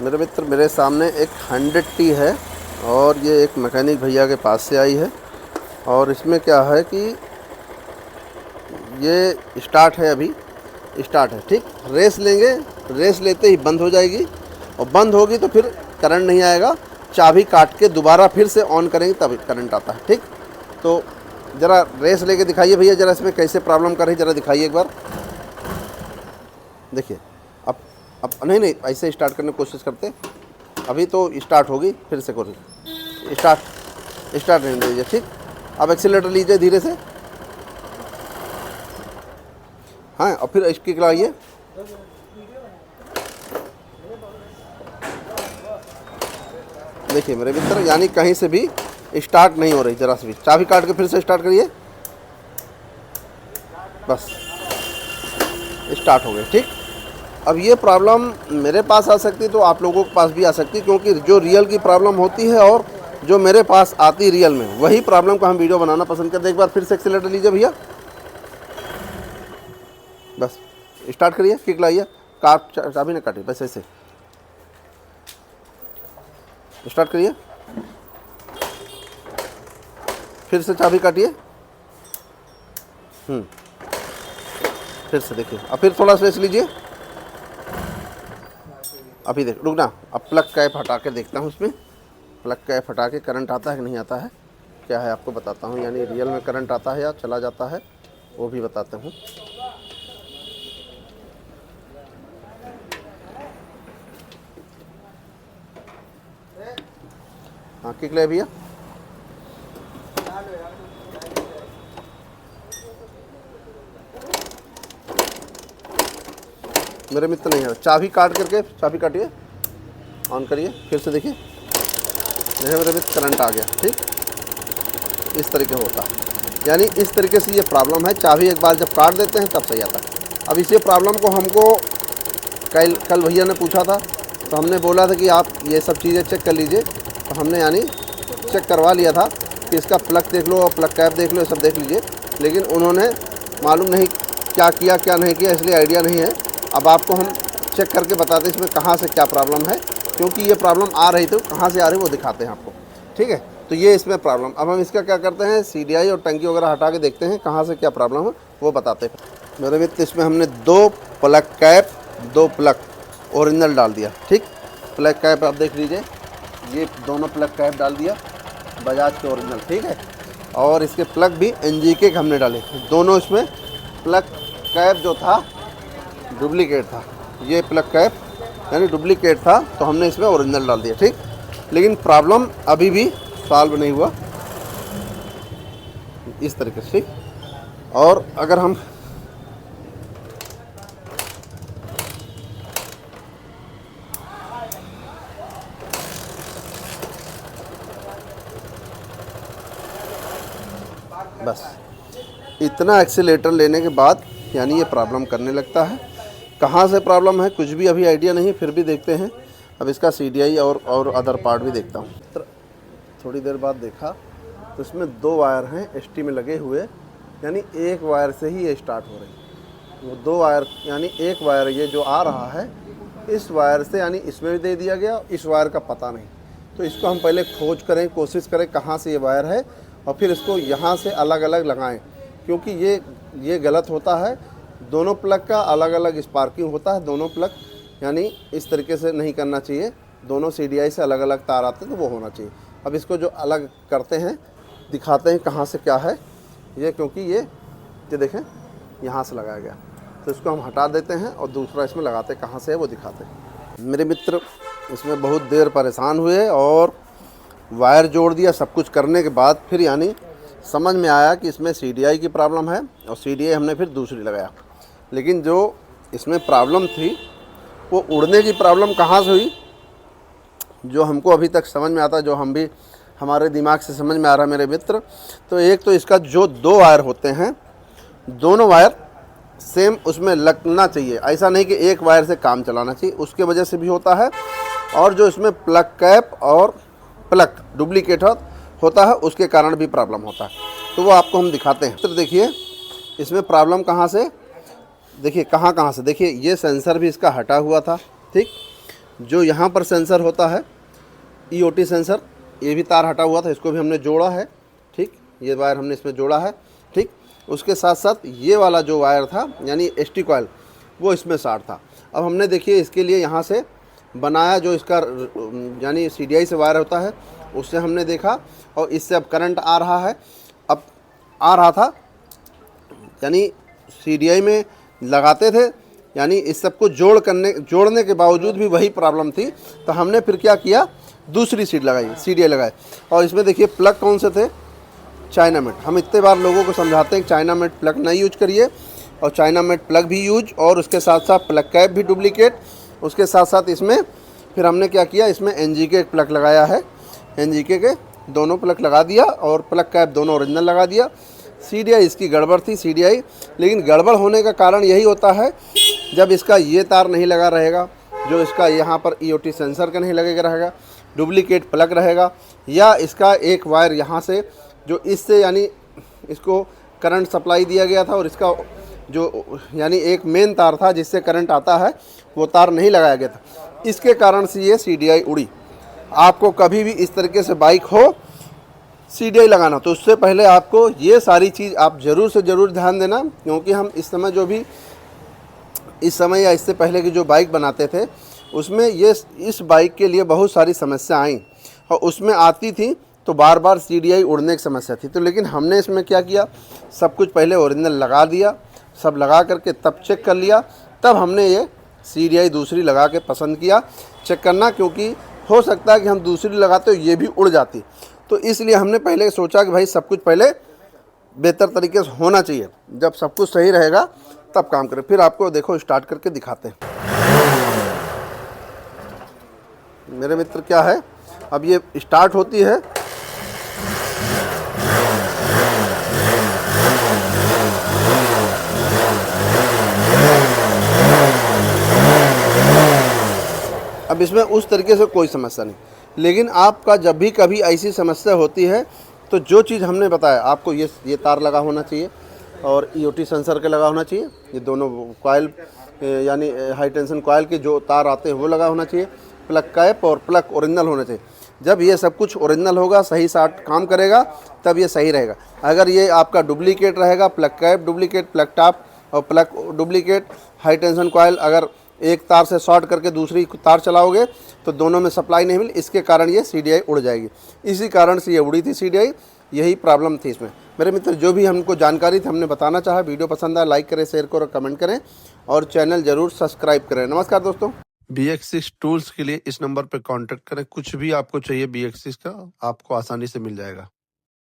मेरे मित्र, मेरे सामने एक 100T है और ये एक मैकेनिक भैया के पास से आई है। और इसमें क्या है कि ये स्टार्ट है, अभी स्टार्ट है, ठीक। रेस लेंगे, रेस लेते ही बंद हो जाएगी और बंद होगी तो फिर करंट नहीं आएगा। चाबी काट के दोबारा फिर से ऑन करेंगे तब करंट आता है, ठीक। तो ज़रा रेस लेके दिखाइए भैया, ज़रा इसमें कैसे प्रॉब्लम कर रही है, ज़रा दिखाइए एक बार। देखिए अब नहीं ऐसे स्टार्ट करने की कोशिश करते। अभी तो स्टार्ट होगी, फिर से करो। स्टार्ट नहीं दीजिए, ठीक। अब एक्सीलेटर लीजिए धीरे से, हाँ, और फिर इसकी लगाइए। देखिए मेरे मित्र, यानी कहीं से भी स्टार्ट नहीं हो रही, ज़रा से भी। चाबी काट के फिर से स्टार्ट करिए, बस स्टार्ट हो गई, ठीक। अब ये प्रॉब्लम मेरे पास आ सकती है तो आप लोगों के पास भी आ सकती है, क्योंकि जो रियल की प्रॉब्लम होती है और जो मेरे पास आती रियल में, वही प्रॉब्लम का हम वीडियो बनाना पसंद करते हैं। एक बार फिर से एक्सीलेटर लीजिए भैया, बस स्टार्ट करिए, किक लाइए, चाबी ना काटिए, बस ऐसे स्टार्ट करिए, फिर से चाबी काटिए, फिर से देखिए। अब फिर थोड़ा स्पेस लीजिए। अभी देख, रुकना, अब प्लग कैप हटा के देखता हूँ उसमें। प्लग कैप हटा के करंट आता है कि नहीं आता है, क्या है आपको बताता हूँ। यानी रियल में करंट आता है या चला जाता है, वो भी बताता हूँ। हाँ, किक ले भैया। मेरे मित्र नहीं है, चाबी काट करके, चाबी काटिए, ऑन करिए, फिर से देखिए। देखिए मेरे मित्र, करंट आ गया, ठीक। इस तरीके होता है, यानी इस तरीके से ये प्रॉब्लम है। चाबी एक बार जब काट देते हैं तब सही आता है। अब इसी प्रॉब्लम को हमको कल भैया ने पूछा था, तो हमने बोला था कि आप ये सब चीज़ें चेक कर लीजिए। तो हमने यानी चेक करवा लिया था कि इसका प्लग देख लो और प्लग कैप देख लो, ये सब देख लीजिए। लेकिन उन्होंने मालूम नहीं क्या किया क्या नहीं किया, इसलिए आइडिया नहीं है। अब आपको हम चेक करके बताते हैं इसमें कहाँ से क्या प्रॉब्लम है, क्योंकि ये प्रॉब्लम आ रही थी, कहाँ से आ रही है वो दिखाते हैं आपको, ठीक है। तो ये इसमें प्रॉब्लम, अब हम इसका क्या करते हैं, CDI और टंकी वगैरह हटा के देखते हैं कहाँ से क्या प्रॉब्लम है, वो बताते हैं। मेरे मित्र, इसमें हमने 2 प्लग कैप, 2 प्लग ओरिजिनल डाल दिया, ठीक। प्लग कैप आप देख लीजिए, ये दोनों प्लग कैप डाल दिया, बजाज के ओरिजिनल, ठीक है। और इसके प्लग भी NGK के हमने डाले, दोनों। इसमें प्लग कैप जो था डुप्लीकेट था, ये प्लग कैप यानी डुप्लीकेट था, तो हमने इसमें ओरिजिनल डाल दिया, ठीक। लेकिन प्रॉब्लम अभी भी सॉल्व नहीं हुआ इस तरीके से, ठीक। और अगर हम बस इतना एक्सीलेटर लेने के बाद यानी ये प्रॉब्लम करने लगता है। कहाँ से प्रॉब्लम है कुछ भी अभी आइडिया नहीं, फिर भी देखते हैं। अब इसका CDI और अदर पार्ट भी देखता हूँ। थोड़ी देर बाद देखा तो इसमें 2 वायर हैं ST में लगे हुए, यानी एक वायर से ही ये स्टार्ट हो रही। वो 2 वायर, यानी एक वायर ये जो आ रहा है इस वायर से, यानी इसमें भी दे दिया गया, इस वायर का पता नहीं। तो इसको हम पहले खोज करें, कोशिश करें कहाँ से ये वायर है, और फिर इसको यहाँ से अलग अलग लगाएं, क्योंकि ये गलत होता है। दोनों प्लग का अलग अलग स्पार्किंग होता है, दोनों प्लग यानी इस तरीके से नहीं करना चाहिए। दोनों CDI से अलग अलग तार आते हैं तो वो होना चाहिए। अब इसको जो अलग करते हैं दिखाते हैं कहाँ से क्या है ये, क्योंकि ये देखें यहाँ से लगाया गया, तो इसको हम हटा देते हैं और दूसरा इसमें लगाते हैं, कहाँ से है वो दिखाते हैं। मेरे मित्र, इसमें बहुत देर परेशान हुए और वायर जोड़ दिया, सब कुछ करने के बाद फिर यानी समझ में आया कि इसमें CDI की प्रॉब्लम है, और CDI हमने फिर दूसरी लगाया। लेकिन जो इसमें प्रॉब्लम थी वो उड़ने की प्रॉब्लम कहाँ से हुई, जो हमको अभी तक समझ में आता, जो हम भी हमारे दिमाग से समझ में आ रहा है मेरे मित्र। तो एक तो इसका जो 2 वायर होते हैं, दोनों वायर सेम उसमें लगना चाहिए, ऐसा नहीं कि एक वायर से काम चलाना चाहिए, उसके वजह से भी होता है। और जो इसमें प्लग कैप और प्लग डुप्लीकेट होता है उसके कारण भी प्रॉब्लम होता है, तो वो आपको हम दिखाते हैं। तो देखिए इसमें प्रॉब्लम कहाँ से, देखिए कहाँ से, देखिए ये सेंसर भी इसका हटा हुआ था, ठीक। जो यहाँ पर सेंसर होता है EOT सेंसर, ये भी तार हटा हुआ था, इसको भी हमने जोड़ा है। ठीक, ये वायर हमने इसमें जोड़ा है। ठीक, उसके साथ साथ ये वाला जो वायर था यानी ST कॉइल, वो इसमें शार्ट था। अब हमने देखिए इसके लिए यहाँ से बनाया, जो इसका यानी CDI से वायर होता है उससे हमने देखा, और इससे अब करंट आ रहा है। अब आ रहा था यानी CDI में लगाते थे, यानी इस सब को जोड़ने के बावजूद भी वही प्रॉब्लम थी। तो हमने फिर क्या किया, दूसरी सीट लगाई, CDI लगाए। और इसमें देखिए प्लग कौन से थे, चाइना मेट। हम इतने बार लोगों को समझाते हैं कि चाइना मेट प्लग नहीं यूज करिए, और चाइना मेट प्लग भी यूज, और उसके साथ साथ प्लग कैप भी डुप्लीकेट। उसके साथ साथ इसमें फिर हमने क्या किया, इसमें NGK प्लग लगाया है, NGK के दोनों प्लग लगा दिया, और प्लग कैप दोनों ओरिजिनल लगा दिया। CDI इसकी गड़बड़ थी CDI, लेकिन गड़बड़ होने का कारण यही होता है जब इसका ये तार नहीं लगा रहेगा, जो इसका यहाँ पर EOT सेंसर का नहीं लगेगा रहेगा, डुप्लीकेट प्लग रहेगा, या इसका एक वायर यहाँ से जो इससे यानी इसको करंट सप्लाई दिया गया था, और इसका जो यानी एक मेन तार था जिससे करंट आता है वो तार नहीं लगाया गया था, इसके कारण से ये CDI उड़ी। आपको कभी भी इस तरीके से बाइक हो CDI लगाना, तो उससे पहले आपको ये सारी चीज़ आप ज़रूर से ज़रूर ध्यान देना, क्योंकि हम इस समय या इससे पहले की जो बाइक बनाते थे उसमें ये इस बाइक के लिए बहुत सारी समस्या आई, और उसमें आती थी तो बार बार CDI उड़ने की समस्या थी। तो लेकिन हमने इसमें क्या किया, सब कुछ पहले ओरिजिनल लगा दिया, सब लगा करके तब चेक कर लिया, तब हमने ये CDI दूसरी लगा के पसंद किया। चेक करना, क्योंकि हो सकता है कि हम दूसरी लगाते हो ये भी उड़ जाती, तो इसलिए हमने पहले सोचा कि भाई सब कुछ पहले बेहतर तरीके से होना चाहिए, जब सब कुछ सही रहेगा तब काम करें। फिर आपको देखो स्टार्ट करके दिखाते हैं मेरे मित्र। क्या है, अब ये स्टार्ट होती है, अब इसमें उस तरीके से कोई समस्या नहीं। लेकिन आपका जब भी कभी ऐसी समस्या होती है तो जो चीज़ हमने बताया आपको, ये तार लगा होना चाहिए, और EOT सेंसर के लगा होना चाहिए, ये दोनों कॉइल यानी हाई टेंशन कॉइल के जो तार आते हैं वो लगा होना चाहिए, प्लग कैप और प्लग ओरिजिनल होना चाहिए। जब ये सब कुछ ओरिजिनल होगा, सही साथ काम करेगा, तब ये सही रहेगा। अगर ये आपका डुप्लीकेट रहेगा, plug cap duplicate, plug top और plug duplicate, high tension coil अगर एक तार से शॉर्ट करके दूसरी तार चलाओगे तो दोनों में सप्लाई नहीं मिली, इसके कारण ये CDI उड़ जाएगी। इसी कारण से ये उड़ी थी CDI, यही प्रॉब्लम थी इसमें। मेरे मित्र, जो भी हमको जानकारी थी हमने बताना चाहा। वीडियो पसंद आया लाइक करें, शेयर करें, कमेंट करें, और चैनल जरूर सब्सक्राइब करें। नमस्कार दोस्तों। BX6 टूल्स के लिए इस नंबर पर कॉन्टैक्ट करें। कुछ भी आपको चाहिए BX6 का, आपको आसानी से मिल जाएगा।